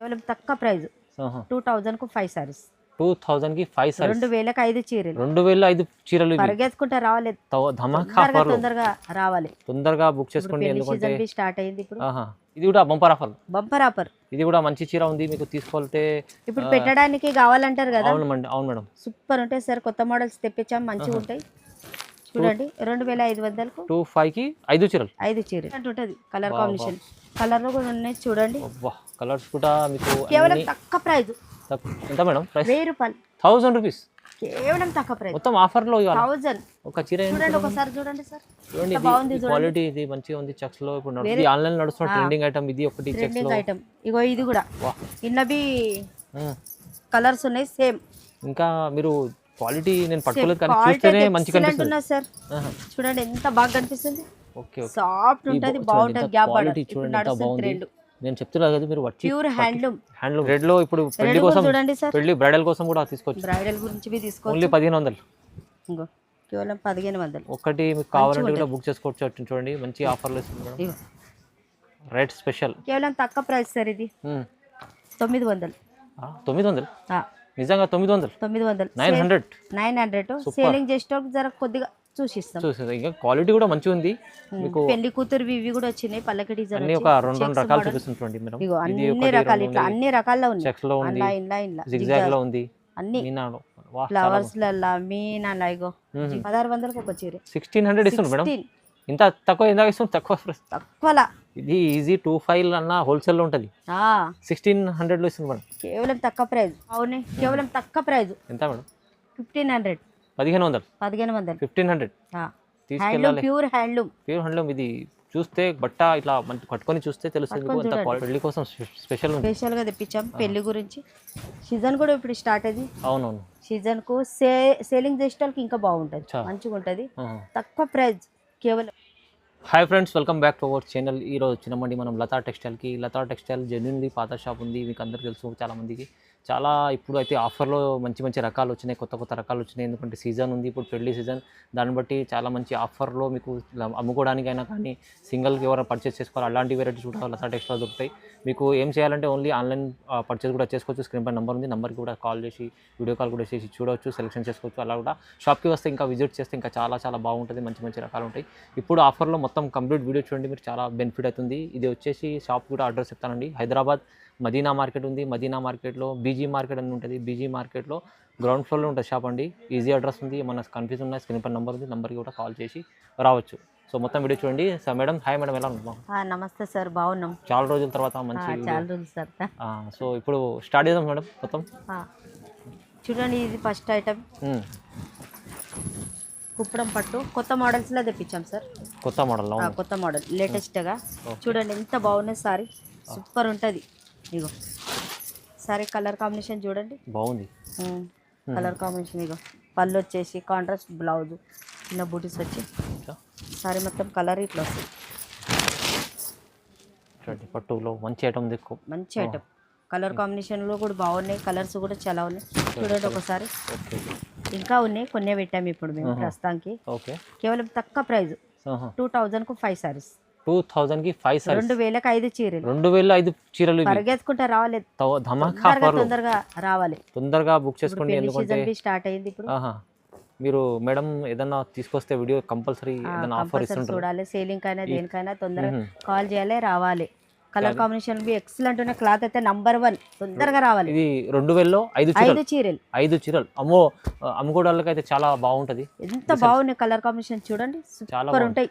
కేవలం తక్కువ ప్రైస్ 2000 కు 5 సారీస్ 2000 కి 5 సారీస్ 2000కి 5 చీరలు 2005 చీరలు ఇవి పరిగెత్తుకుంటా రావాలి ధమాకా ఆఫర్లు తొందరగా రావాలి తొందరగా బుక్ చేసుకోండి ఎందుకంటే సీజన్ స్టార్ట్ అయింది ఇప్పుడు ఇది కూడా బంపర్ ఆఫర్ ఇది కూడా మంచి చీర ఉంది మీకు తీసుకోవాలంటే ఇప్పుడు పెట్టడానికి కావాలంటారు కదా అవును మేడం సూపర్ ఉంటాయి సార్ కొత్త మోడల్స్ తెప్పించాం మంచిగా ఉంటాయి చూడండి 2500 కు 25 కి 5 చీరలు అంటే ఉంటది కలర్ కాంబినేషన్ కలర్ లో కూడా ఉన్నాయి చూడండి కలర్స్ కూడా మీకు కేవలం తక్కువ ప్రైస్ ఎంత మేడం ప్రైస్ 1000 రూపాయలు 1000 రూపీస్ కేవలం తక్కువ ప్రైస్ మొత్తం ఆఫర్ లో 1000 ఒక చీర చూడండి ఒకసారి చూడండి సార్ చూడండి బాగుంది క్వాలిటీ ఇది మంచిగా ఉంది చెక్స్ లో ఇప్పుడు నడుస్తుంది ఆన్లైన్ నడుస్తున్న ట్రెండింగ్ ఐటమ్ ఇది ఒకటి చెక్స్ లో ఐటమ్ ఇగో ఇది కూడా ఇన్నవి కలర్స్ ఉన్నాయి సేమ్ ఇంకా మీరు క్వాలిటీ నేను పట్టుకోలేదు కానీ చూస్తేనే మంచి కనిపిస్తుంది సార్ చూడండి ఎంత బాగా కనిపిస్తుంది ఓకే ఓకే సాఫ్ట్ ఉంటది బాగుంటది గ్యాప్ క్వాలిటీ చూడండి ఎంత బాగుంది నేను చెప్తున్నా కదా మీరు వచ్చి ప్యూర్ హ్యాండ్లూమ్ రెడ్ లో ఇప్పుడు పెళ్లి కోసం చూడండి సార్ పెళ్లి బ్రైడల్ కోసం కూడా తీసుకోవచ్చు బ్రైడల్ గురించి भी తీసుకోవచ్చు ఓన్లీ 1500 ఇంగో కేవలం 1500 ఒకటి మీకు కావాలంటే కూడా బుక్ చేసుకోవచ్చు చూడండి మంచి ఆఫర్లు ఇస్తుంది మేడం రేట్ స్పెషల్ కేవలం తక్కువ ప్రైస్ సార్ ఇది 900 నిజంగా 900 900 సేలింగ్ చేసేటప్పుడు జర కొద్దిగా చూసిస్తాం ఇంకా క్వాలిటీ కూడా మంచిగా ఉంది మీకు పెళ్లి కూతురు ఇవి కూడా వచ్చినాయి పల్లకి డిజైన్ అన్ని ఒక రెండు రకాలు చూపిస్తుంది చూడండి మేడం ఇగో అన్ని రకాలు ఇట్లా అన్ని రకాల్లో ఉన్నాయి చెక్స్ లో ఉంది ఇన్లా జిగ్జాగ్ లో ఉంది అన్ని మీనాలో ఫ్లవర్స్ లల్లా మీనాలా ఇగో 1600 కు ఒక చీర 1600 ఇస్తుంది మేడం ఇంత తక్కువ ఇందాక ఇస్తుంది తక్కువలా ఇది ఈజీ 25 అన్న హోల్సేల్ లో ఉంటది 1600 లో ఇస్తుంది మేడం కేవలం తక్కువ ప్రైస్ అవునే కేవలం తక్కువ ప్రైస్ ఎంత మేడం 1500 1500 తీసుకెళ్ళాలి ప్యూర్ హ్యాండ్లూమ్ ఇది చూస్తే బట్ట ఇట్లా కట్టుకొని చూస్తే తెలుస్తుంది ఎంత పెళ్లి కోసం స్పెషల్ గా తెప్పించాం పెళ్లి గురించి సీజన్ కూడా ఇప్పుడు స్టార్ట్ అయింది అవునవును సీజన్ కు సేలింగ్ చేసేటోళ్ళకి ఇంకా బాగుంటది మంచిగా ఉంటది తక్కువ ప్రైస్ కేవలం hi friends welcome back to our channel ఈరోజు వచ్చినామండి మనం లతా టెక్స్టైల్కి లతా టెక్స్టైల్ జెన్యున్లీ పాత షాప్ ఉంది మీకు అందరికీ తెలుసు చాలామందికి చాలా ఇప్పుడు అయితే ఆఫర్లో మంచి రకాలు వచ్చినాయి కొత్త రకాలు వచ్చినాయి ఎందుకంటే సీజన్ ఉంది ఇప్పుడు పెళ్లి సీజన్ దాన్ని బట్టి చాలా మంచి ఆఫర్లో మీకు అమ్ముకోవడానికైనా కానీ సింగిల్కి ఎవరైనా పర్చేస్ చేసుకోవాలి అలాంటి వెరైటీస్ కూడా లతా టెక్స్టైల్ దొరుకుతాయి మీకు ఏం చేయాలంటే ఓన్లీ ఆన్లైన్ పర్చేస్ కూడా చేసుకోవచ్చు స్క్రీన్ పై నెంబర్ ఉంది నెంబర్కి కూడా కాల్ చేసి వీడియో కాల్ కూడా చేసి చూడవచ్చు సెలెక్షన్ చేసుకోవచ్చు అలా కూడా షాప్కి వస్తే ఇంకా విజిట్ చేస్తే ఇంకా చాలా బాగుంటుంది మంచి రకాలు ఉంటాయి ఇప్పుడు ఆఫర్లో మొత్తం కంప్లీట్ వీడియో చూడండి మీరు చాలా బెనిఫిట్ అవుతుంది ఇది వచ్చేసి షాప్ కూడా అడ్రస్ చెప్తానండి హైదరాబాద్ మదీనా మార్కెట్ ఉంది మదీనా మార్కెట్లో బీజీ మార్కెట్ అని ఉంటుంది బీజీ మార్కెట్లో గ్రౌండ్ ఫ్లోర్లో ఉంటుంది షాప్ అండి ఈజీ అడ్రస్ ఉంది మన కన్ఫ్యూజ్ ఉన్న స్క్రీన్ పై నెంబర్ ఉంది నెంబర్కి కూడా కాల్ చేసి రావచ్చు సో మొత్తం వీడియో చూడండి సార్ మేడం హాయ్ మేడం ఎలా ఉన్నాం నమస్తే సార్ బాగున్నాం చాలా రోజుల తర్వాత మంచి చాలా రోజులు సార్ సో ఇప్పుడు స్టార్ట్ చేద్దాం మేడం మొత్తం చూడండి ఇది ఫస్ట్ ఐటమ్ కుప్పడం పట్టు కొత్త మోడల్స్లో తెప్పించాం సార్ కొత్త మోడల్ లేటెస్ట్గా చూడండి ఎంత బాగున్నది సారీ సూపర్ ఉంటుంది ఇగో సారీ కలర్ కాంబినేషన్ చూడండి బాగుంది కలర్ కాంబినేషన్ ఇగో పళ్ళు వచ్చేసి కాంట్రాస్ట్ బ్లౌజ్ చిన్న బూటీస్ వచ్చి సారీ మొత్తం కలర్ ఇట్లా వస్తుంది పట్టులో మంచి ఐటమ్ మంచి ఐటమ్ కలర్ కాంబినేషన్లో కూడా బాగున్నాయి కలర్స్ కూడా చాలా ఉన్నాయి చూడండి ఒకసారి ఇంకా ఉన్నాయి కొన్ని పెట్టాము ఇప్పుడు మేము ప్రస్తుతానికి కేవలం తక్కువ ప్రైస్ 2000 కు 5 సారీస్ 2000 కి 5 సారీస్ 2000కి 5 చీరలు 2005 చీరలు పరిగెత్తుకుంటా రావాలి ధమాకా ఆఫర్లు తొందరగా బుక్ చేసుకోండి ఎందుకంటే సీజన్ స్టార్ట్ అయింది ఇప్పుడు మీరు మేడం ఏదన్నా తీసుకొస్తే వీడియో కంపల్సరీ ఏదన్నా ఆఫర్ ఇస్తుంటారు చూడాలి సేలింగ్ కైనా దేనికైనా తొందరగా కాల్ చేయాలి రావాలి కలర్ కాంబినేషన్ బి ఎక్సలెంట్ ఉన్న క్లాత్ అయితే నంబర్ 1 తొందరగా రావాలి ఇది 2000లో 5 చీరలు అమ్మో అమ్ముకోవడానికి అయితే చాలా బాగుంటది ఎంత బాగున్నాయి కలర్ కాంబినేషన్ చూడండి సూపర్ ఉంటాయి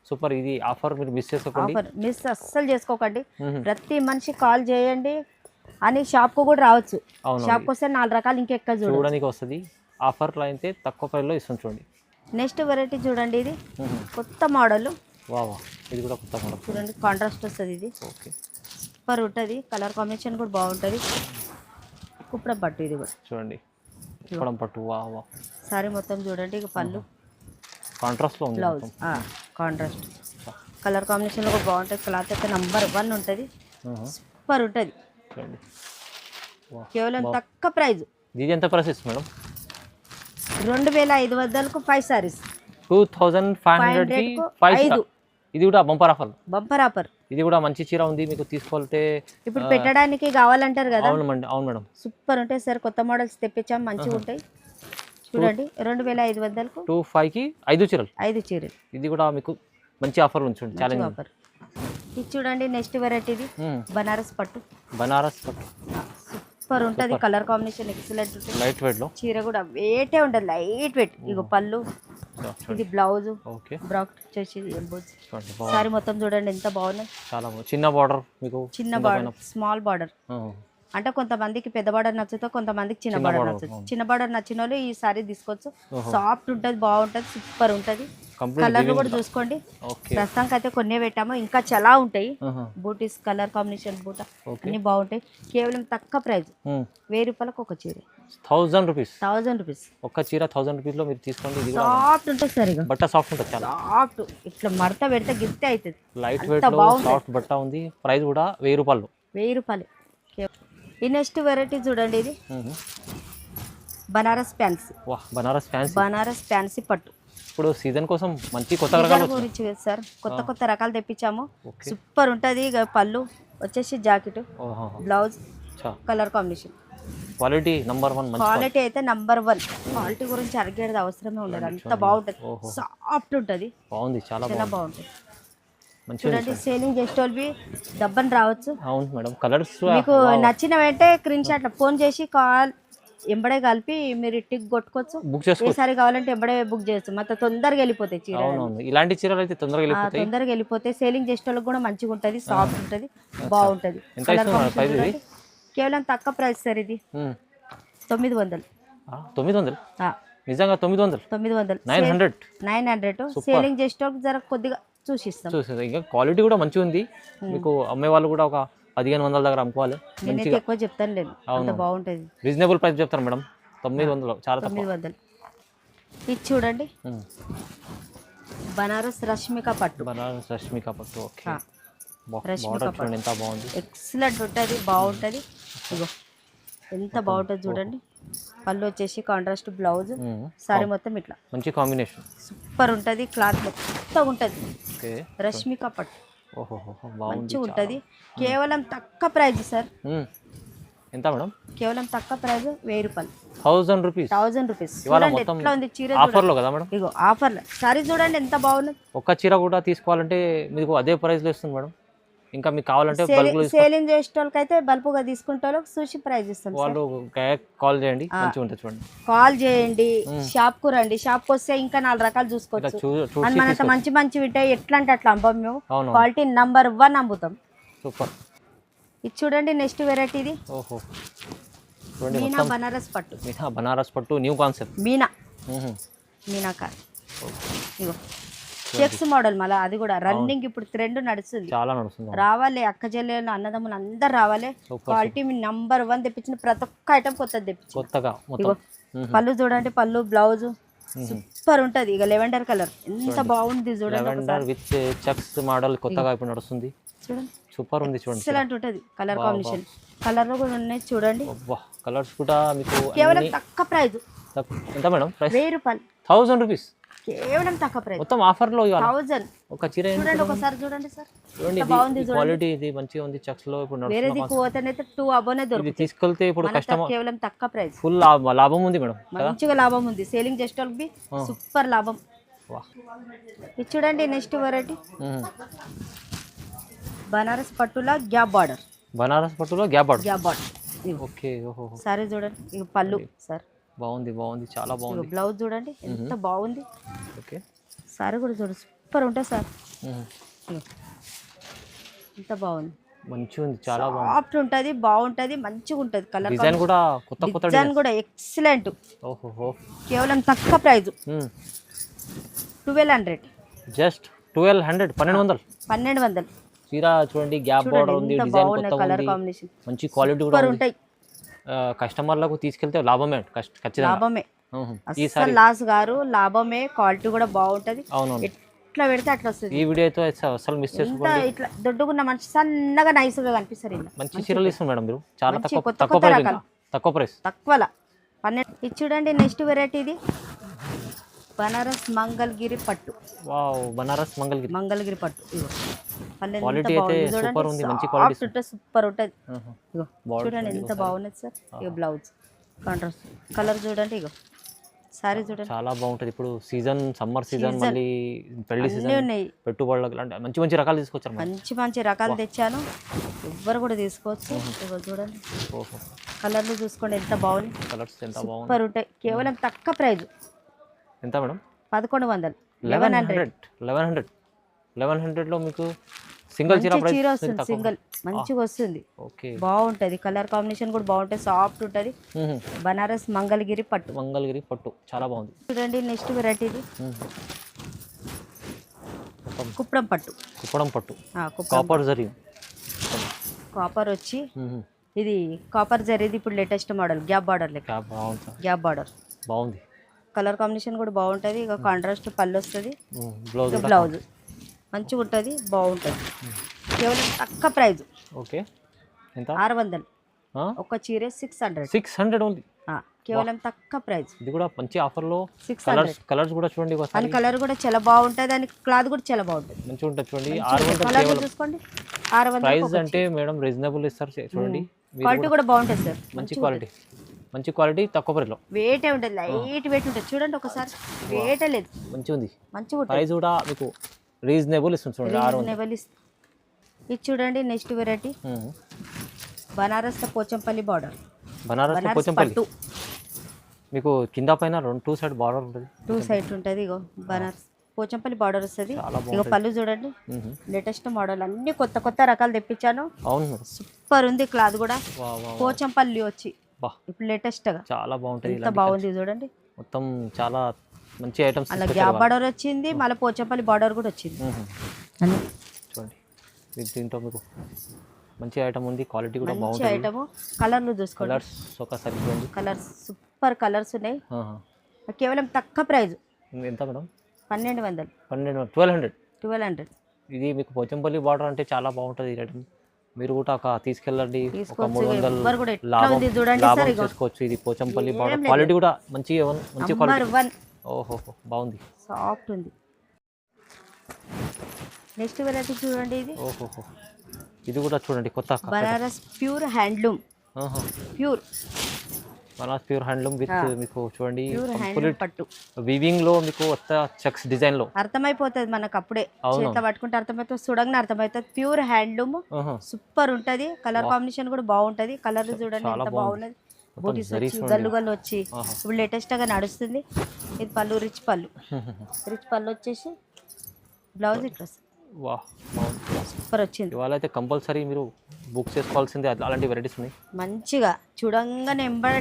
సూపర్ ఇది ఆఫర్ మీరు మిస్ చేసుకోకండి మిస్ అస్సలు చేసుకోకండి ప్రతి మనిషి కాల్ చేయండి అని షాప్ కు కూడా రావచ్చు షాప్ కు వస్తే 4 రకాలు ఇంకెక్క చూడడానికి వస్తుంది ఆఫర్ లో అయితే తక్కువ ప్రైస్ లో ఇస్తుంది చూడండి నెక్స్ట్ వెరైటీ చూడండి ఇది కొత్త మోడల్ ఇది కూడా కొత్త మోడల్ చూడండి కాంట్రాస్ట్ వస్తుంది ఇది సూపర్ ఉంటుంది కలర్ కాంబినేషన్ కూడా బాగుంటుంది కుప్పడం పట్టు ఇది కూడా చూడండి కుప్పడం పట్టు సారీ మొత్తం చూడండి ఇక పళ్ళు కాంట్రాస్ట్ లో ఉంది బ్లౌజ్ కాంట్రాస్ట్ కలర్ కాంబినేషన్ లో కూడా బాగుంటుంది క్లాత్ అయితే నంబర్ 1 ఉంటుంది సూపర్ ఉంటుంది కేవలం తక్కువ ప్రైస్ ఇది ఎంత ప్రైస్ మేడం 2500 కు 5 సారీస్ 2500 కి 5 ఇది కూడా బంపర్ ఆఫర్. Bumper offer. ఇది కూడా మంచి చీర ఉంది, మీకు తీసుకోవాలంటే ఇప్పుడు పెట్టడానికి కావాలంటారు కదా. అవును మేడం. సూపర్ ఉంటాయి సార్, కొత్త మోడల్స్ తెప్పించాం, మంచిగా ఉంటాయి. చూడండి 2500కు 25కి 5 చీరలు. 5 చీరలు. ఇది కూడా మీకు మంచి ఆఫర్ ఉంచండి, ఛాలెంజ్ ఆఫర్. ఇది చూడండి నెక్స్ట్ వెరైటీది బనారస్ పట్టు. సూపర్ ఉంటుంది, కలర్ కాంబినేషన్ ఎక్సలెంట్ ఉంటుంది. లైట్ వెయిట్ లో చీర కూడా వెయిటే ఉంటుంది, లైట్ వెయిట్. ఇగో పళ్ళు, ఇది బ్లౌజ్, బ్రాక్ వచ్చేసి ఎంబోజ్. సారీ మొత్తం చూడండి ఎంత బాగున్నాయి. చాలా చిన్న బార్డర్, మీకు చిన్న బార్డర్, స్మాల్ బార్డర్. అంటే కొంతమందికి పెద్ద బార్డర్ నచ్చుతో, కొంతమందికి చిన్న బార్డర్ నచ్చుతుంది. చిన్న బార్డర్ నచ్చిన వాళ్ళు ఈ సారీ తీసుకోవచ్చు. సాఫ్ట్ ఉంటుంది, బాగుంటుంది, సూపర్ ఉంటుంది. కలర్ కూడా చూసుకోండి. ప్రస్తుతానికి అయితే కొన్ని పెట్టాము, ఇంకా చాలా ఉంటాయి. బూటీస్ కలర్ కాంబినేషన్ బూట అన్ని బాగుంటాయి. కేవలం తక్కువ ప్రైస్, 1000 రూపాయలకు ఒక చీర. 1000 రూపీస్. ఒక చీర 1000 రూపీస్ లో మీరు తీసుకోండి. సాఫ్ట్ ఉంటుంది సార్, బట్ట సాఫ్ట్ ఉంటుంది, చాలా సాఫ్ట్. ఇట్లా మడత పెడితే గిఫ్ట్ అవుతుంది. లైట్ వెయిట్ లో సాఫ్ట్ బట్ట ఉంది. ప్రైస్ కూడా 1000 రూపాయలు. 1000 రూపాయలు. ఈ నెక్స్ట్ వెరైటీ చూడండి, ఇది బనారస్ ఫ్యాన్సీ. బనారస్ ఫ్యాన్సీ పట్టు. ఇప్పుడు సీజన్ కోసం మంచి కొత్త రకాలు గురించి సార్, కొత్త రకాలు తెప్పించాము. సూపర్ ఉంటుంది. పళ్ళు వచ్చేసి jacket, blouse, colour combination. Quality number 1. Quality అయితే నంబర్ 1. క్వాలిటీ గురించి అడిగేది అవసరమే ఉండదు, అంత బాగుంటుంది. సాఫ్ట్ ఉంటుంది, బాగుంది, చాలా బాగుంటుంది. చూడండి సేలింగ్ చేసేటోళ్ళవి డబ్బని రావచ్చు. అవును మేడం. కలర్స్ మీకు నచ్చిన వెంటనే స్క్రీన్ షాట్ ఫోన్ చేసి కాల్ ఎంబడే కలిపి మీరు టిక్ కొట్టుకోవచ్చు. బుక్ చేసుకోవచ్చు. ఏ సారీ కావాలంటే ఎంబడే బుక్ చేయొచ్చు, మొత్తం తొందరగా వెళ్ళిపోతాయి చీర. ఇలాంటి చీరలు అయితే తొందరగా వెళ్ళిపోతాయి. సేలింగ్ చేసేటోళ్ళకి కూడా మంచిగా ఉంటుంది, సాఫ్ట్ ఉంటుంది, బాగుంటుంది. కేవలం తక్కువ ప్రైస్ సార్, ఇది 900. నిజంగా 900. 900. సేలింగ్ చేసేటోళ్ళకి జర కొద్దిగా చూసిస్తాం. ఇంకా క్వాలిటీ కూడా మంచిగా ఉంది. మీకు అమ్మే వాళ్ళు కూడా ఒక 1500 దగ్గర అమ్ముకోవాలి. నేనైతే ఎక్కువ చెప్తాను లేదు, అంత బాగుంటుంది. రీజనబుల్ ప్రైస్ చెప్తారు మేడం. 900 చాలా తక్కువ. 900. ఇది చూడండి బనారస్ రష్మిక పట్టు. ఓకే. బార్డర్ ఎంత బాగుంది, ఎక్సలెంట్ ఉంటుంది, బాగుంటుంది. ఇగో ఎంత బాగుంటుంది చూడండి. పళ్ళు వచ్చేసి కాంట్రాస్ట్ బ్లౌజ్, సారీ మొత్తం ఇట్లా మంచి కాంబినేషన్, సూపర్ ఉంటుంది. క్లాత్ మొత్తం ఉంటుంది. రష్మిక పట్టు మంచిగా ఉంటుంది. కేవలం తక్కువ ప్రైజ్ సార్. ఎంత మేడం? కేవలం తక్కువ ప్రైజ్ 1000 రూపాయలు. 1000 రూపీస్. 1000 రూపీస్. చూడండి ఎట్లా ఉంది చీర. ఆఫర్ లో కదా మేడం? ఇగో ఆఫర్ లో సారీ చూడండి ఎంత బాగుంది. ఒక్క చీర కూడా తీసుకోవాలంటే మీకు అదే ప్రైస్ లో ఇస్తుంది మేడం. ఇంకా మీకు కావాలంటే సేలింగ్ చేసే వాళ్ళకి అయితే బల్పుగా తీసుకుంటే వాళ్ళకి చూసి ప్రైస్ ఇస్తాం. వాళ్ళు కాల్ చేయండి, మంచిగా ఉంటుంది చూడండి. కాల్ చేయండి, షాప్ కు రండి. షాప్ కు వస్తే ఇంకా 4 రకాలు చూసుకోవచ్చు. మనతో మంచి ఉంటాయి, ఎట్లా అంటే అట్లా అమ్మాం మేము. క్వాలిటీ నంబర్ 1 అమ్ముతాం. సూపర్. ఇది చూడండి నెక్స్ట్ వెరైటీ, ఇది మీనా బనారస్ పట్టు. న్యూ కాన్సెప్ట్ మీనాకార్. ఇగో చెక్స్ మోడల్, మళ్ళీ అది కూడా రన్నింగ్ ఇప్పుడు ట్రెండ్ నడుస్తుంది, చాలా నడుస్తుంది. రావాలి అక్క చెల్లెలు అన్నదమ్ములు అందరు రావాలి. క్వాలిటీ మీ నంబర్ 1 తెప్పించిన ప్రతి ఒక్క ఐటమ్ కొత్తది తెప్పించి. పళ్ళు చూడండి, పళ్ళు బ్లౌజ్ సూపర్ ఉంటది. ఇక లెవెండర్ కలర్ ఎంత బాగుంది చూడండి. విత్ చెక్స్ మోడల్ కొత్తగా ఇప్పుడు నడుస్తుంది చూడండి, సూపర్ ఉంది చూడండి. ఎక్సలెంట్ ఉంటది. కలర్ కాంబినేషన్ కలర్ లో కూడా ఉన్నాయి చూడండి. కలర్స్ కూడా మీకు కేవలం తక్కువ ప్రైస్. ఎంత మేడం ప్రైస్? 1000 రూపాయలు. 1000 రూపీస్. కేవలం తక్కువ ప్రైస్, మొత్తం ఆఫర్ లో 1000. ఒక చీర చూడండి, ఒకసారి చూడండి సార్, బాగుంది క్వాలిటీ. ఇది మంచిగా ఉంది. చెక్స్ లో ఇప్పుడు వేరేది పోతేనైతే 2 అబోనే దొరుకుతుంది. తీసుకెళ్తే ఇప్పుడు కస్టమర్ కేవలం తక్కువ ప్రైస్, ఫుల్ లాభం ఉంది మేడం. మంచిగా లాభం ఉంది. సేలింగ్ చేసే వాళ్ళకి సూపర్ లాభం. ఇది చూడండి నెక్స్ట్ వెరైటీ బనారస్ పట్టులా గ్యాప్ బార్డర్. ఓకే. ఓహో. సారీ చూడండి, ఇక పళ్ళు సార్ బాగుంది, చాలా బాగుంది. బ్లౌజ్ చూడండి ఎంత బాగుంది. ఓకే. సారీ కూడా చూడండి సూపర్ ఉంటుంది సార్. ఎంత బాగుంది, మంచిగా ఉంది, చాలా బాగుంది. సాఫ్ట్ ఉంటుంది, బాగుంటుంది, మంచిగా ఉంటుంది. కలర్ డిజైన్ కూడా కొత్త డిజైన్ కూడా ఎక్సలెంట్. ఓహో. కేవలం తక్కువ ప్రైస్ 1200. జస్ట్ 1200. 1200. చీర చూడండి, గ్యాప్ బార్డర్ ఉంది, డిజైన్ కొత్తగా కలర్ ఉంది, కాంబినేషన్ మంచి క్వాలిటీ కూడా ఉంటాయి. కస్టమర్లకు తీసుకెళ్తే లాభమే, ఖచ్చితంగా లాభమే. అసలు లాస్ గారు, లాభమే. క్వాలిటీ కూడా బాగుంటది. ఎట్లా పెడితే అట్లా వస్తుంది. ఈ వీడియో అయితే అసలు మిస్ చేసుకోండి. ఇట్లా దొడ్డుకున్న మంచి సన్నగా నైస్ గా కనిపిస్తారు. మంచి చీరలు ఇస్తారు మేడం మీరు, చాలా తక్కువ ప్రైస్. 12. ఇది చూడండి నెక్స్ట్ వెరైటీ, ఇది బనారస్ మంగళగిరి పట్టు. వావ్, బనారస్ మంగళగిరి మంగళగిరి పట్టు. ఇగో పల్లె ఎంత క్వాలిటీ అయితే బాగుంది సూపర్ ఉంది, చూడండి. మంచి క్వాలిటీ. సాఫ్ట్ ఉంటుంది, సూపర్ ఉంటుంది. ఆహా. ఇగో Border చూడండి చూడండి ఎంత ఒకసారి. బాగున్నది సార్. ఇగో బ్లౌజ్ కాంట్రాస్ట్ కలర్ చూడండి. ఇగో సారీ చూడండి చాలా బాగుంటది. ఇప్పుడు సీజన్ సమ్మర్ సీజన్, Season. మళ్ళీ పెళ్లి అన్నీ సీజన్, ఉన్నాయి. పెట్టుబడులకు అంటే మంచి మంచి రకాలు తీసుకొచ్చారు మేడం. మంచి మంచి రకాలు తెచ్చాను, ఎవ్వరు కూడా తీసుకోవచ్చు. ఇగో చూడండి ఓహో, కలర్లు చూసుకోండి ఎంత బాగుంది, కలర్స్ ఎంత బాగుంది. సూపర్ ఉంటాయి. కేవలం తక్కువ ప్రైజ్ ఎంత మేడం? 1100. 1100. 1100లో మీకు సింగిల్ చీర మంచి చీర ప్రైస్ వస్తుంది, సింగిల్ మంచిగా వస్తుంది, ఓకే. బాగుంటది. కలర్ కాంబినేషన్ కూడా బాగుంటుంది, సాఫ్ట్ ఉంటుంది. బనారస్ మంగళగిరి పట్టు. మంగళగిరి పట్టు చాలా బాగుంది. చూడండి నెక్స్ట్ వెరైటీ ఇది మొత్తం కుప్పడం పట్టు. కుప్పడం పట్టు, కుప్పడం కాపర్ జరీ. కాపర్ వచ్చి ఇది కాపర్ జరిది ఇప్పుడు లేటెస్ట్ మోడల్, గ్యాప్ బార్డర్ లెక్క. బాగుంది, గ్యాప్ బార్డర్ బాగుంది. కలర్ కాంబినేషన్ కూడా బాగుంటుంది. ఇక కాంట్రాస్ట్ పళ్ళు వస్తుంది, బ్లౌజ్ బ్లౌజ్ మంచిగా ఉంటుంది, బాగుంటుంది. కేవలం తక్కువ ప్రైజ్ ఓకే. ఎంత? 600. ఒక చీర 600. 600 ఓన్లీ. కేవలం తక్కువ ప్రైజ్. ఇది కూడా మంచి ఆఫర్లో. 600. కలర్స్ కూడా చూడండి ఒకసారి. దాని కలర్ కూడా చాలా బాగుంటుంది, దాని క్లాత్ కూడా చాలా బాగుంటుంది, మంచిగా ఉంటుంది చూడండి. 600 కలర్ కేవలం. చూసుకోండి. 600 ప్రైస్ అంటే మేడం రీజనబుల్ ఇస్తారు చూడండి. మీరు క్వాలిటీ కూడా బాగుంటుంది సార్, మంచి క్వాలిటీ, మంచి క్వాలిటీ, తక్కువ ప్రైస్లో. వెయిటే ఉంటుంది, లైట్ వెయిట్ ఉంటుంది. చూడండి ఒకసారి, వెయిటే లేదు, మంచిగా ఉంది. మంచిగా ఉంటుంది. ప్రైస్ కూడా మీకు రీజనబుల్ ఇస్తుంది చూడండి. 600. ఇది చూడండి next variety Banaras Pochampally border. Banaras Banaras Pochampally పట్టు మీకు కింద పైన 2 సైడ్ బార్డర్ ఉంటుంది. 2 సైడ్ ఉంటుంది. ఇగో బనారస్ పోచంపల్లి బార్డర్ వస్తుంది. చాలా ఇగో బాగుంటుంది. పళ్ళు చూడండి, లేటెస్ట్ మోడల్, అన్ని కొత్త కొత్త రకాలు తెప్పించాను. అవును మేడం, సూపర్ ఉంది క్లాత్ కూడా. వా వా వా. పోచంపల్లి వచ్చి బా, ఇప్పుడు లేటెస్ట్ గా చాలా బాగుంటుంది. ఎంత బాగుంది చూడండి. మొత్తం చాలా మంచి ఐటమ్స్ అలా గ్యాప్ బార్డర్ వచ్చింది, మళ్ళీ పోచంపల్లి బార్డర్ కూడా వచ్చింది. అన్ని చూడండి. దీంట్లో మీకు మంచి ఐటమ్ ఉంది, క్వాలిటీ కూడా మంచి బాగుంటుంది. ఐటమ్. కలర్లు చూసుకోండి, కలర్స్ ఒకసారి చూడండి. కలర్స్ సూపర్ కలర్స్ ఉన్నాయి. కేవలం తక్కువ ప్రైజ్ ఎంత మేడం? 1200. 1200. 1200 ఇది మీకు పోచంపల్లి బార్డర్ అంటే చాలా బాగుంటుంది ఈ ఐటమ్. మీరు కూడా ఒక తీసుకెళ్ళండి, ఒక తీసుకోవచ్చు. 300 ఎవ్వరు కూడా ఎట్లా లాభం ఉంది చూడండి సార్. ఇగో చేసుకోవచ్చు. ఇది పోచంపల్లి ఏం బార్డర్, లేదు. క్వాలిటీ కూడా మంచి నంబర్ క్వాలిటీ. 1 ఓహో, బాగుంది, సాఫ్ట్ ఉంది. నెక్స్ట్ వెరైటీ చూడండి, ఇది ఓహో. ఇది కూడా చూడండి కొత్త Banaras pure handloom. Pure Banaras pure handloom with మీకు చూడండి ప్యూర్ హ్యాండ్లూమ్ పట్టు. వీవింగ్ లో మీకు కొత్త చెక్స్ డిజైన్ లో అర్థమైపోతుంది మనకు అప్పుడే, చేత పట్టుకుంటే అర్థమవుతుంది, చూడంగానే అర్థమవుతుంది. ప్యూర్ హ్యాండ్లూమ్ సూపర్ ఉంటది. కలర్ కాంబినేషన్ కూడా బాగుంటది. కలర్ చూడండి ఎంత బాగున్నది. బూటీస్ వచ్చి గల్లు గల్లు వచ్చి ఇప్పుడు లేటెస్ట్ గా నడుస్తుంది. ఇది పళ్ళు, రిచ్ పళ్ళు. రిచ్ పళ్ళు వచ్చేసి బ్లౌజ్ ఇట్లా వా, సూపర్ వచ్చింది. ఇవాళ అయితే కంపల్సరీ మీరు బుక్ చేసుకోవాల్సిందే, అలాంటి వెరైటీస్ ఉన్నాయి. మంచిగా చూడంగానే ఎంబడ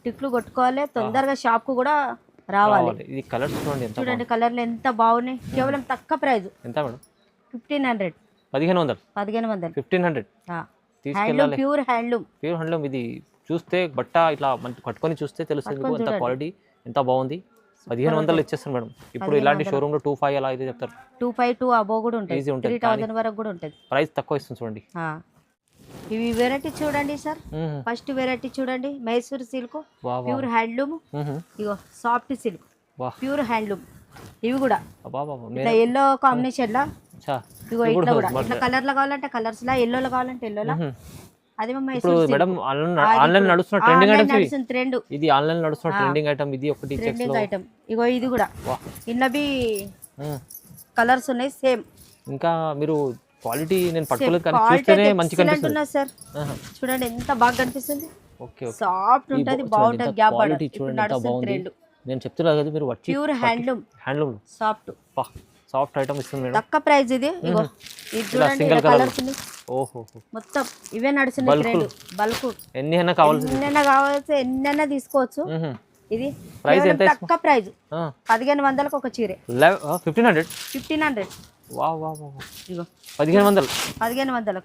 టిక్లు కొట్టుకోవాలి, తొందరగా షాప్ కు కూడా రావాలి. ఇది కలర్స్ చూడండి ఎంత చూడండి కలర్లు ఎంత బాగున్నాయి. కేవలం తక్కువ ప్రైజ్. ఎంత madam? 1500. 1500. 1500. 1500 handloom, pure handloom. Pure handloom. ఇది చూస్తే బట్ట ఇట్లా కట్టుకొని చూస్తే తెలుస్తుంది మీకు ఎంత క్వాలిటీ, ఎంత బాగుంది. 1500 ఇచ్చేస్తాను మేడం. ఇప్పుడు ఇలాంటి షోరూమ్ లో 25 అలా అయితే చెప్తారు. 252 అబో కూడా ఉంటుంది, ఈజీ ఉంటుంది. 3000 వరకు కూడా ఉంటుంది. ప్రైస్ తక్కువ ఇస్తుంది చూడండి. ఇవి వెరైటీ చూడండి సార్. ఫస్ట్ వెరైటీ చూడండి, మైసూర్ సిల్క్ ప్యూర్ హ్యాండ్లూమ్. ఇగో సాఫ్ట్ సిల్క్ ప్యూర్ హ్యాండ్లూమ్. ఇవి కూడా ఇట్లా ఎల్లో కాంబినేషన్ లా. ఇగో ఇట్లా కూడా ఇట్లా కలర్ లో కావాలంటే కలర్స్ లా, ఎల్లో లో కావాలంటే ఎల్లో లా. అదే మేడం ఆన్లైన్ నడుస్తున్న ట్రెండింగ్ ఐటమ్స్. ట్రెండ్ ఇది ఆన్లైన్ నడుస్తున్న ట్రెండింగ్ ఐటమ్. ఇది ఒకటి ట్రెండింగ్ ఐటమ్. ఇగో ఇది కూడా ఇన్నవి కలర్స్ ఉన్నాయి సేమ్. ఇంకా మీరు క్వాలిటీ నేను పట్టుకోలేదు కానీ చూస్తేనే మంచి కనిపిస్తుంది సార్. చూడండి ఎంత బాగా కనిపిస్తుంది. ఓకే, సాఫ్ట్ ఉంటది, బాగుంటది. గ్యాప్ బార్డర్ చూడండి ఎంత బాగుంది. నేను చెప్తున్నా కదా మీరు వచ్చి pure handloom. Handloom soft soft item ఇస్తుంది మేడం. తక్కువ ప్రైస్ ఇది. ఇగో ఇది చూడండి కలర్స్. ఓహో, మొత్తం ఇవే నడుస్తున్నాయి ట్రెండ్. బల్క్ ఎన్నైనా కావాల్సి ఎన్నైనా తీసుకోవచ్చు. ఇది ప్రైస్ ఎంత? తక్కువ ప్రైస్ 1500కి ఒక చీర. 1500. 1500. వా వా వా. ఇగో 1500. 1500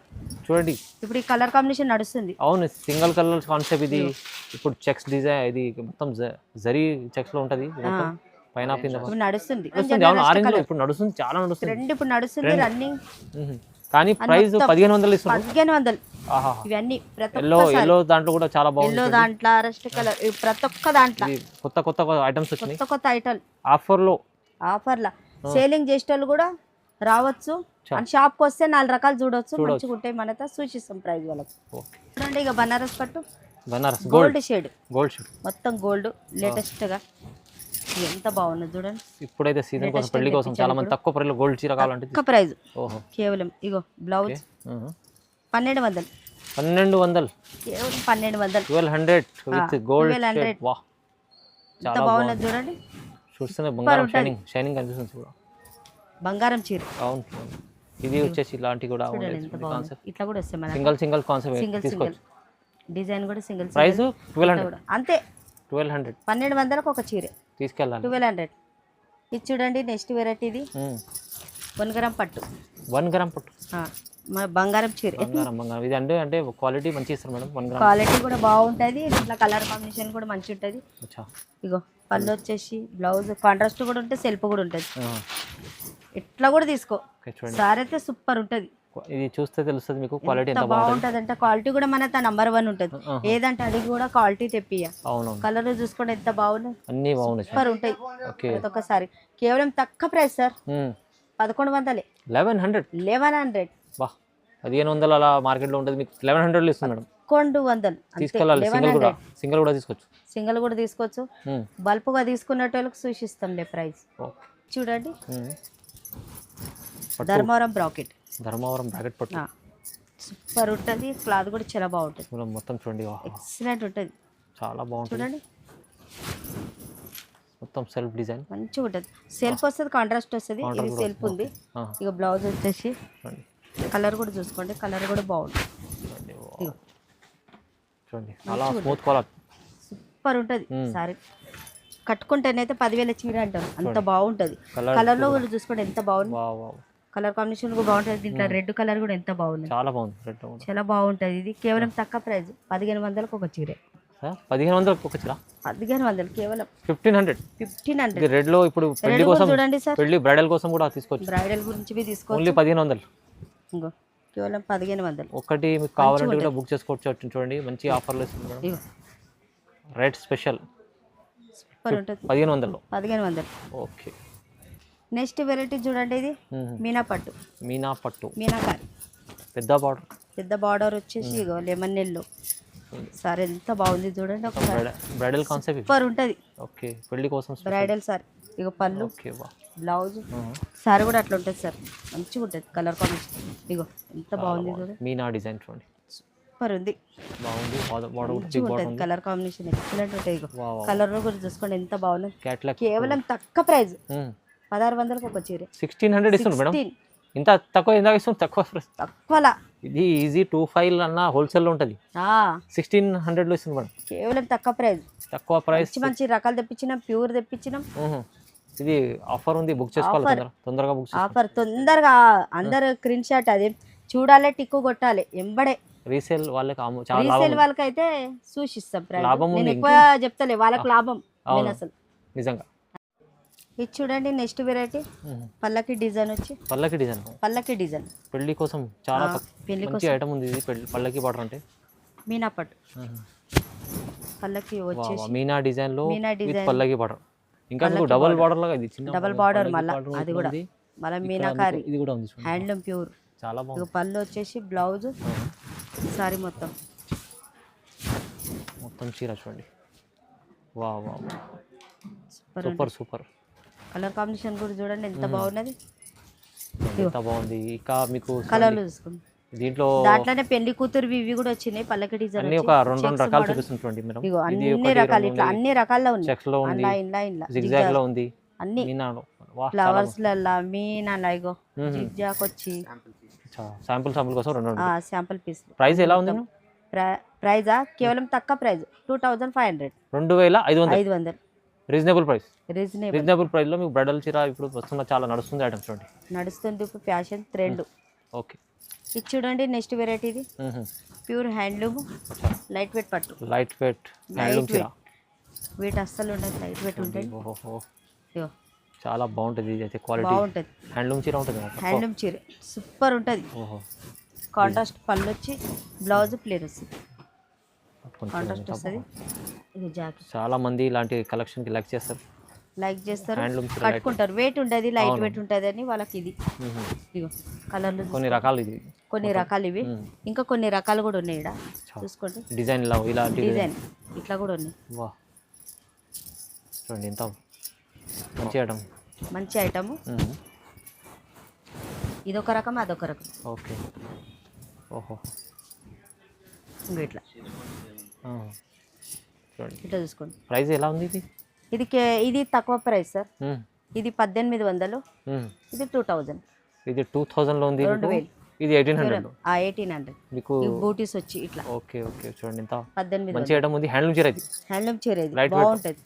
చూడండి. ఇప్పుడు ఈ కలర్ కాంబినేషన్ నడుస్తుంది. అవును, సింగిల్ కలర్ కాన్సెప్ట్ ఇది. ఇప్పుడు చెక్స్ డిజైన్ ఇది మొత్తం జరీ చెక్స్ లో ఉంటది పైన కింద నడుస్తుంది. ఆరెంజ్ లో ఇప్పుడు నడుస్తుంది, చాలా నడుస్తుంది. ట్రెండ్ ఇప్పుడు నడుస్తుంది రన్నింగ్. కానీ ప్రైస్ 1500 ఇస్తున్నారు. 1500 ఆహా, ఇవన్నీ ప్రతి ఎల్లో దాంట్లో కూడా చాలా బాగుంది. ఎల్లో దాంట్లో రస్ట్ కలర్ ప్రతి ఒక్క దాంట్లో ఇది కొత్త ఐటమ్స్ వచ్చినాయి కొత్త ఐటమ్ ఆఫర్లో. ఆఫర్లా సేలింగ్ చేసేటోళ్ళు కూడా రావచ్చు అండ్ షాప్కి వస్తే 4 రకాలు చూడొచ్చు. మంచిగా ఉంటాయి. మనతో సూచిస్తాం ప్రైస్ వాళ్ళకి. చూడండి ఇక బనారస్ పట్టు, Banaras gold shade, gold shade మొత్తం గోల్డ్ లేటెస్ట్ గా ఎంత బాగుంది చూడండి. ఇప్పుడైతే సీజన్ కోసం పెళ్లి కోసం చాలా మంది తక్కువ ప్రైస్ లో గోల్డ్ చీర కావాలంటే ఒక్క ప్రైస్ ఓహో కేవలం ఇగో బ్లౌజ్ 1200 1200 కేవలం 1200 1200 విత్ గోల్డ్ 1200. వాహ్ ఎంత బాగున్నది చూడండి. చూస్తేనే బంగారం షైనింగ్ కనిపిస్తుంది చూడ. బంగారం చీర. అవును, ఇది వచ్చేసి ఇలాంటి కూడా కాన్సెప్ట్ ఇట్లా కూడా వస్తాయి మన సింగిల్ కాన్సెప్ట్ సింగిల్ డిజైన్ కూడా సింగిల్ ప్రైస్ 1200 అంతే. 1200 1200కి ఒక చీర తీసుకెళ్ళాలి. 1200. ఇది చూడండి నెక్స్ట్ వెరైటీ ఇది 1 గ్రామ్ పట్టు. 1 గ్రామ్ పట్టు మన బంగారం చీర. బంగారం ఇది అంటే క్వాలిటీ మంచి ఇస్తారు మేడం. 1 గ్రామ్ క్వాలిటీ కూడా బాగుంటుంది. ఇట్లా కలర్ కాంబినేషన్ కూడా మంచి ఉంటుంది. ఇగో పళ్ళు వచ్చేసి బ్లౌజ్ కాంట్రాస్ట్ కూడా ఉంటుంది, సెల్ఫ్ కూడా ఉంటుంది. ఇట్లా కూడా తీసుకో. సారీ అయితే సూపర్ ఉంటుంది. ఇది చూస్తే తెలుస్తుంది మీకు క్వాలిటీ ఎంత బాగుంటుంది అంటే. క్వాలిటీ కూడా మన నంబర్ 1 ఉంటుంది. ఏదంటే అది కూడా క్వాలిటీ తెప్పియ. కలర్ చూసుకోండి ఎంత బాగున్నాయి, అన్ని బాగున్నాయి, సూపర్ ఉంటాయి. ఒక్కసారి కేవలం తక్కువ ప్రైస్ సార్ 1100. 1100 బా 1500 అలా మార్కెట్ లో ఉంటుంది. మీకు 1100 ఇస్తుంది మేడం. 1100 తీసుకెళ్ళాలి. సింగిల్ కూడా తీసుకోవచ్చు. సింగిల్ కూడా తీసుకోవచ్చు. బల్పుగా తీసుకున్నట్టు సూచిస్తాంలే ప్రైస్. చూడండి ధర్మవరం బ్రాకెట్ పట్టు సూపర్ ఉంటుంది. క్లాత్ కూడా చాలా బాగుంటుంది. మొత్తం చూడండి ఎక్సలెంట్ ఉంటుంది, చాలా బాగుంటుంది. చూడండి మొత్తం సెల్ఫ్ డిజైన్ మంచిగా ఉంటుంది. సెల్ఫ్ వస్తుంది, కాంట్రాస్ట్ వస్తుంది. ఇది సెల్ఫ్ ఉంది. ఇక బ్లౌజ్ వచ్చేసి కలర్ కూడా చూసుకోండి, కలర్ కూడా బాగుంటుంది. చూడండి చాలా స్మూత్ కలర్, సూపర్ ఉంటుంది. సారీ కట్టుకుంటేనైతే 10,000 చీర అంటారు, అంత బాగుంటుంది. కలర్ లో కూడా చూసుకోండి ఎంత బాగుంది. కలర్ కాంబినేషన్ కూడా బాగుంటుంది. దీంట్లో రెడ్ కలర్ కూడా ఎంత బాగుంది, చాలా బాగుంది. చాలా బాగుంటుంది. ఇది కేవలం తక్కువ ప్రైస్ 1500కి ఒక చీర. 1500 ఒక చీర 1500 కేవలం 1500 రెడ్ లో. ఇప్పుడు పెళ్లి కోసం చూడండి సార్, పెళ్లి బ్రైడల్ కోసం కూడా తీసుకోవచ్చు. బ్రైడల్ గురించి తీసుకోవచ్చు. ఓన్లీ 1500 ఇంకో కేవలం 1500. ఒకటి మీకు కావాలంటే కూడా బుక్ చేసుకోవచ్చు. చూడండి మంచి ఆఫర్లు ఇస్తుంది మేడం. రేట్ స్పెషల్ సూపర్ ఉంటుంది. 1500. ఓకే నెక్స్ట్ వెరైటీ చూడండి. ఇది మీనా పట్టు, మీనాకారి పెద్ద బార్డర్ వచ్చేసి ఇగో లెమన్ ఎల్లో. సారీ ఎంత బాగుంది చూడండి. ఒకసారి బ్రైడల్ కాన్సెప్ట్ సూపర్ ఉంటుంది. ఓకే పెళ్లి కోసం బ్రైడల్ సారీ. ఇగో పళ్ళు, బ్లౌజ్, సారీ కూడా అట్లా ఉంటుంది సార్, మంచిగా ఉంటుంది. కలర్ కాంబినేషన్ ఇగో ఎంత బాగుంది చూడండి. మీనా డిజైన్ చూడండి సూపర్ ఉంది, బాగుంది. కలర్ కాంబినేషన్ ఎక్సలెంట్ ఉంటుంది. ఇగో కలర్ కూడా చూసుకోండి ఎంత బాగుంది. కేవలం తక్కువ ప్రైస్ 1600కి ఒక చీర. 1600 ఇస్తుంది మేడం. ఇంత తక్కువ ఎంత ఇస్తుంది? తక్కువలా. ఇది ఈజీ 25 అన్న హోల్సేల్ లో ఉంటుంది. 1600 లో ఇస్తుంది మేడం. కేవలం తక్కువ ప్రైస్. మంచి రకాలు తెప్పించినాం, ప్యూర్ తెప్పించినాం. ఇది ఆఫర్ ఉంది, బుక్ చేసుకోవాలి తొందరగా. ఆఫర్ తొందరగా అందరు స్క్రీన్ షాట్ అది చూడాలి, టిక్కు కొట్టాలి ఎంబడే. రీసేల్ వాళ్ళకి రీసేల్ వాళ్ళకైతే సూచిస్తాం ప్రైస్. నేను ఎక్కువ చెప్తలే, వాళ్ళకి లాభం అసలు నిజంగా. ఇది చూడండి నెక్స్ట్ వెరైటీ పల్లకి డిజైన్ వచ్చి పల్లకి డిజైన్ పెళ్లి కోసం చాలా మంచి ఐటమ్ ఉంది. ఇది పల్లకి బార్డర్ అంటే మీనా పట్టు పల్లకి వచ్చేసి మీనా డిజైన్ లో పల్లకి బార్డర్. ఇంకా మీకు డబుల్ బార్డర్ లాగా ఇది చిన్న డబుల్ బార్డర్ మళ్ళీ అది కూడా మళ్ళీ మీనాకారి ఇది కూడా ఉంది. హ్యాండ్లూమ్ ప్యూర్ చాలా బాగుంది. పళ్ళు వచ్చేసి బ్లౌజ్, సారీ మొత్తం చీర చూడండి. వా సూపర్. కలర్ కాంబినేషన్ కూడా చూడండి ఎంత బాగున్నది, ఎంత బాగుంది. ఇంకా మీకు కలర్లు చూసుకోండి. దాంట్లోనే పెళ్లి కూతురు ఇవి కూడా వచ్చినాయి. పల్లకి డిజైన్ అన్ని ఒక రెండు రకాలు చూపిస్తుంటండి మేడం. అన్ని రకాలు ఇట్లా అన్ని రకాల్లో ఉన్నాయి. చెక్స్ లో ఉంది, జిగ్జాగ్ లో ఉంది, అన్ని మీనాలో ఫ్లవర్స్ లల్లా మీనా ఇగో జిగ్జాగ్ వచ్చి శాంపుల్ కోసం రెండు శాంపుల్ పీస్. ప్రైస్ ఎలా ఉంది? ప్రైజా కేవలం తక్కువ price 2500. 2500 reasonable price. Reasonable price లో మీకు బ్రైడల్ చీర ఇప్పుడు వస్తున్న చాలా నడుస్తుంది ఐటమ్స్ చూడండి. నడుస్తుంది ఇప్పుడు ఫ్యాషన్ ట్రెండ్. ఓకే ఇది చూడండి నెక్స్ట్ వెరైటీ. ఇది ప్యూర్ హ్యాండ్లూమ్ లైట్ వెయిట్ పట్టు. లైట్ వెయిట్ హ్యాండ్లూమ్ చీర. వెయిట్ అస్సలు ఉండదు, లైట్ వెయిట్ ఉంటుంది. చాలా బాగుంటుంది ఇది అయితే క్వాలిటీ. బాగుంటుంది. హ్యాండ్లూమ్ చీర ఉంటుంది కదా. హ్యాండ్లూమ్ చీర సూపర్ ఉంటుంది. ఓహో, కాంట్రాస్ట్ పళ్ళు వచ్చి బ్లౌజ్ ప్లేన్ వస్తుంది. పట్టుకొని కాంట్రాస్ట్ చూడండి. వస్తుంది. ఇది జాకెట్ చాలా మంది ఇలాంటి కలెక్షన్కి లైక్ చేస్తారు. లైక్ చేస్తారు, హ్యాండ్లూమ్ చీర కట్టుకుంటారు. వెయిట్ ఉంటుంది, లైట్ వెయిట్ ఉంటుంది అని వాళ్ళకి ఇది. ఇగో కలర్లు కొన్ని రకాలు ఇది. కొన్ని రకాలు ఇవి. ఇంకా కొన్ని రకాలు కూడా ఉన్నాయి ఇక్కడ చూసుకోండి. డిజైన్ ఇలాంటి డిజైన్ ఇట్లా కూడా ఉన్నాయి. వా, చూడండి ఎంత మంచి ఐటమ్. మంచి ఐటమ్. ఇదొక రకం, అదొక రకం. ఓకే. ఓహో, ఇంకా ఇట్లా చూడండి. ఇట్లా చూసుకోండి. ప్రైస్ ఎలా ఉంది ఇది? ఇది తక్కువ ప్రైస్ సార్. ఇది 1800, ఇది 2000. ఇది 2000లో ఉంది. 2000. ఇది 1800. 1800 మీకు బూటీస్ వచ్చి ఇట్లా. ఓకే ఓకే, చూడండి ఎంత 1800. మంచి ఐటమ్ ఉంది. హ్యాండ్లూమ్ చీర ఇది. హ్యాండ్లూమ్ చీర ఇది Light weight. బాగుంటుంది.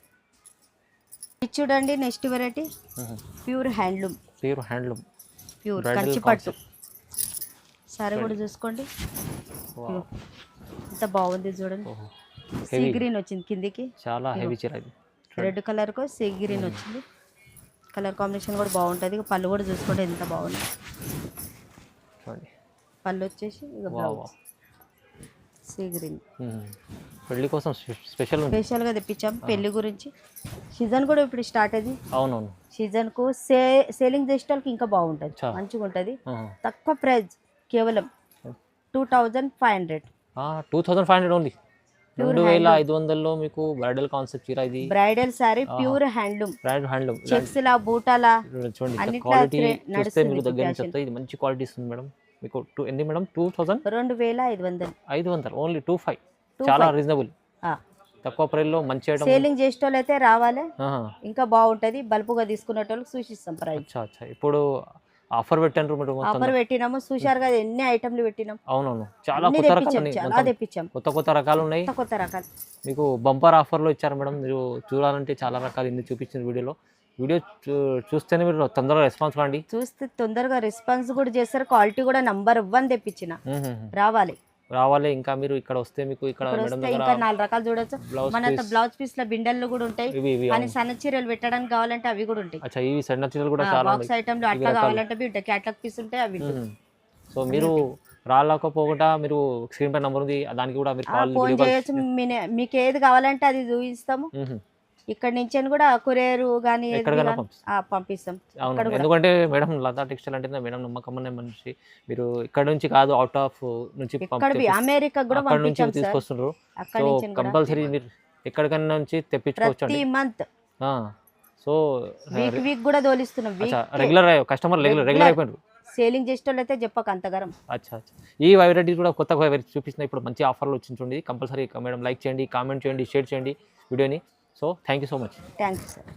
ఇది చూడండి next variety pure handloom. Pure handloom, pure Bridal Kanchi పట్టు. సారీ కూడా చూసుకోండి. ఎంత బాగుంది చూడండి. సీ గ్రీన్ వచ్చింది కిందికి. చాలా హెవీ చీర ఇది. రెడ్ కలర్ కు సీ గ్రీన్ వచ్చింది. కలర్ కాంబినేషన్ కూడా బాగుంటుంది. పళ్ళు కూడా చూసుకోండి ఎంత బాగుంది. చూడండి పళ్ళు వచ్చేసి ఇక బ్లౌజ్ సీ గ్రీన్. పెళ్లి కోసం స్పెషల్ స్పెషల్గా తెప్పించాం పెళ్లి గురించి. సీజన్ కూడా ఇప్పుడు స్టార్ట్ అయింది. అవునవును. సీజన్కు సేలింగ్ చేసే వాళ్ళకి ఇంకా బాగుంటుంది, మంచిగా ఉంటుంది. తక్కువ ప్రైస్ కేవలం 2500. 2500 ఓన్లీ. 2500లో మీకు బ్రైడల్ కాన్సెప్ట్ చీర ఇది. Bridal sari pure handloom. Bridal handloom checks లా బూటాలా చూడండి. క్వాలిటీ చూస్తే మీకు దగ్గర నుంచి వస్తాయి. ఇది మంచి క్వాలిటీ ఇస్తుంది మేడం. మీకు ఎన్ని మేడం? 2500. 500 ఓన్లీ 25. చాలా రీజనబుల్. తక్కువ ప్రైస్ లో మంచి ఐటమ్. సేలింగ్ చేసే వాళ్ళు అయితే రావాలి, ఇంకా బాగుంటది. బల్పుగా తీసుకునే వాళ్ళకి సూచిస్తాం ప్రైస్. ఇప్పుడు ఆఫర్ పెట్టారు మేడం. ఆఫర్ పెట్టినాము, చూశారు కదా ఎన్ని ఐటమ్లు పెట్టినాం. అవునవును, చాలా కొత్త రకాలు, చాలా తెప్పించాం. కొత్త రకాలు ఉన్నాయి. కొత్త రకాలు మీకు బంపర్ ఆఫర్లో ఇచ్చారు మేడం. మీరు చూడాలంటే చాలా రకాలు ఇన్ని చూపించిన వీడియో చూస్తేనే మీరు తొందరగా రెస్పాన్స్ కాండి. చూస్తే తొందరగా రెస్పాన్స్ కూడా చేస్తారు. క్వాలిటీ కూడా నంబర్ 1 తెప్పించిన. రావాలి. ఇంకా మీరు ఇక్కడ వస్తే మీకు ఇక్కడ ఇంకా 4 రకాలు చూడొచ్చు. మన బ్లౌజ్ పీస్ లో బిండెల్లో కూడా ఉంటాయి. కానీ సన్న చీరలు పెట్టడానికి కావాలంటే అవి కూడా ఉంటాయి. ఇవి సన్న చీరలు కూడా చాలా బాక్స్ ఐటమ్ లో అట్లా కావాలంటే ఉంటాయి. క్యాటలాగ్ పీస్ ఉంటాయి అవి. సో మీరు రాలేకపోకుండా మీరు స్క్రీన్ పై నంబర్ ఉంది, దానికి కూడా మీరు ఫోన్ చేయొచ్చు. మీకు ఏది కావాలంటే అది చూపిస్తాము. ఇక్కడ నుంచి కూడా కొరియర్ కానీ పంపిస్తాం. ఎందుకంటే మేడం లతా టెక్స్టైల్ అంటే మేడం నమ్మకం మనిషి. మీరు ఇక్కడ నుంచి కాదు, అవుట్ ఆఫ్ నుంచి అమెరికా కూడా తీసుకొస్తున్నారు. సో కంపల్సరీ మీరు ఎక్కడికన్నా నుంచి తెప్పించుకోవచ్చు ప్రతి మంత్. సో వీక్ కూడా తోలిస్తున్నాం. రెగ్యులర్ కస్టమర్ రెగ్యులర్ అయిపోయారు. సేలింగ్ చేసేటోళ్ళు అయితే చెప్పక అంతగరం. ఈ వెరైటీ కూడా కొత్త వెరైటీ చూపిస్తున్నా. ఇప్పుడు మంచి ఆఫర్లు వచ్చింది. కంపల్సరీ మేడం లైక్ చేయండి, కామెంట్ చేయండి, షేర్ చేయండి వీడియోని. So thank you so much. Thank you sir.